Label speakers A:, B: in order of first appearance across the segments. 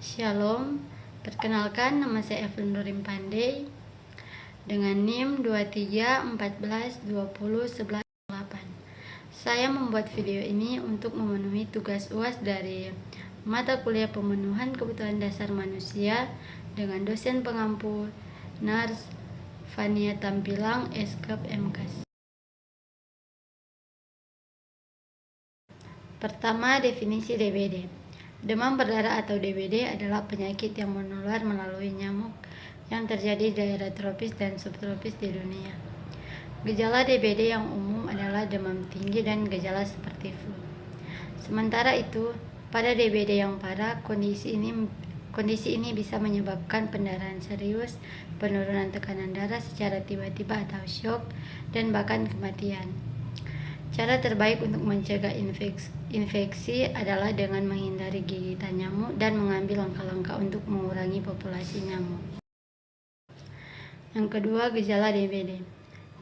A: Shalom, perkenalkan nama saya Evelyn Nurim Pandey dengan NIM 23142011. Saya membuat video ini untuk memenuhi tugas UAS dari mata kuliah pemenuhan kebutuhan dasar manusia dengan dosen pengampu Nars Fania Tampilang, Eskep MKAS. Pertama, definisi DBD. Demam berdarah atau DBD adalah penyakit yang menular melalui nyamuk yang terjadi di daerah tropis dan subtropis di dunia. Gejala DBD yang umum adalah demam tinggi dan gejala seperti flu. Sementara itu, pada DBD yang parah, kondisi ini bisa menyebabkan pendarahan serius, penurunan tekanan darah secara tiba-tiba atau shock, dan bahkan kematian. Cara terbaik untuk mencegah infeksi adalah dengan menghindari gigitan nyamuk dan mengambil langkah-langkah untuk mengurangi populasi nyamuk. Yang kedua, gejala DBD.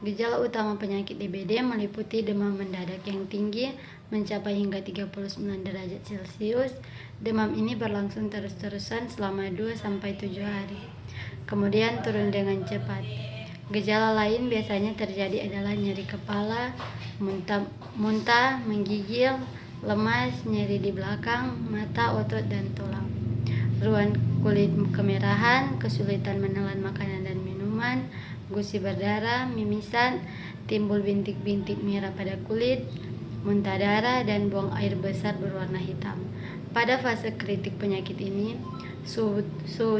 A: Gejala utama penyakit DBD meliputi demam mendadak yang tinggi mencapai hingga 39 derajat Celcius. Demam ini berlangsung terus-terusan selama 2-7 hari. Kemudian turun dengan cepat. Gejala lain biasanya terjadi adalah nyeri kepala, muntah, menggigil, lemas, nyeri di belakang, mata, otot, dan tulang. Ruam kulit kemerahan, kesulitan menelan makanan dan minuman, gusi berdarah, mimisan, timbul bintik-bintik merah pada kulit, muntah darah, dan buang air besar berwarna hitam. Pada fase kritik penyakit ini, suhu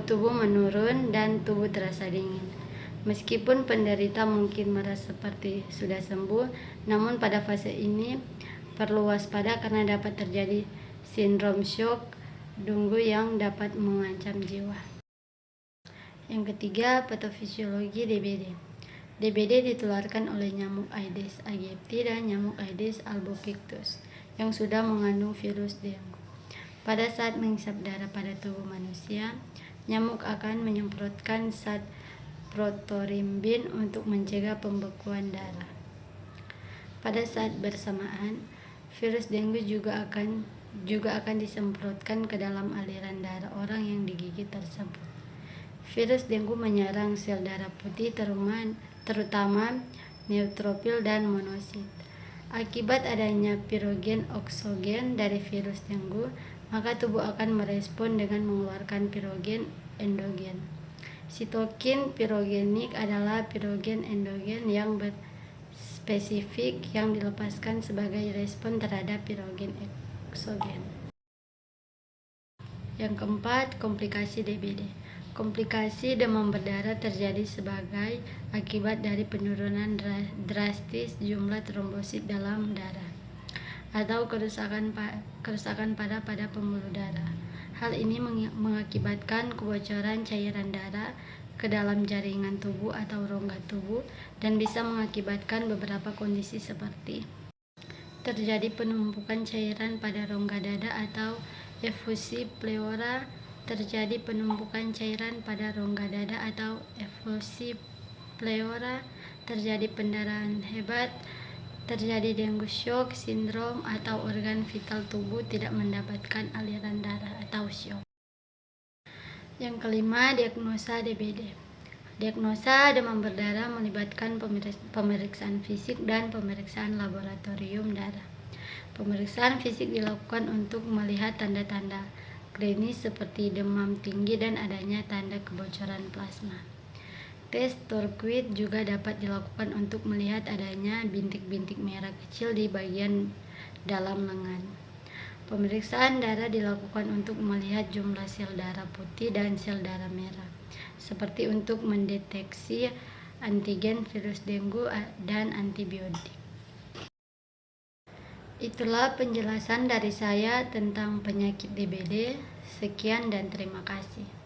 A: tubuh menurun dan tubuh terasa dingin. Meskipun penderita mungkin merasa seperti sudah sembuh, namun pada fase ini perlu waspada karena dapat terjadi sindrom shock dunggu yang dapat mengancam jiwa. Yang ketiga, patofisiologi DBD. DBD ditularkan oleh nyamuk Aedes aegypti dan nyamuk Aedes albopictus yang sudah mengandung virus dengue. Pada saat menghisap darah pada tubuh manusia, nyamuk akan menyemprotkan zat protorimbin untuk mencegah pembekuan darah. Pada saat bersamaan, virus dengue juga akan disemprotkan ke dalam aliran darah orang yang digigit tersebut. Virus dengue menyerang sel darah putih terutama neutrofil dan monosit. Akibat adanya pirogen oksogen dari virus dengue, maka tubuh akan merespon dengan mengeluarkan pirogen endogen. Sitokin pirogenik adalah pirogen endogen yang spesifik yang dilepaskan sebagai respon terhadap pirogen eksogen. Yang keempat, komplikasi DBD. Komplikasi demam berdarah terjadi sebagai akibat dari penurunan drastis jumlah trombosit dalam darah atau kerusakan pada pembuluh darah. Hal ini mengakibatkan kebocoran cairan darah ke dalam jaringan tubuh atau rongga tubuh dan bisa mengakibatkan beberapa kondisi seperti terjadi penumpukan cairan pada rongga dada atau efusi pleura, terjadi penumpukan cairan pada rongga dada atau efusi pleura, terjadi pendarahan hebat, terjadi dengue shock syndrome atau organ vital tubuh tidak mendapatkan aliran darah atau shock. Yang kelima, diagnosa DBD. Diagnosa demam berdarah melibatkan pemeriksaan fisik dan pemeriksaan laboratorium darah. Pemeriksaan fisik dilakukan untuk melihat tanda-tanda klinis seperti demam tinggi dan adanya tanda kebocoran plasma. Tes Torquid juga dapat dilakukan untuk melihat adanya bintik-bintik merah kecil di bagian dalam lengan. Pemeriksaan darah dilakukan untuk melihat jumlah sel darah putih dan sel darah merah, seperti untuk mendeteksi antigen virus dengue dan antibiotik. Itulah penjelasan dari saya tentang penyakit DBD. Sekian dan terima kasih.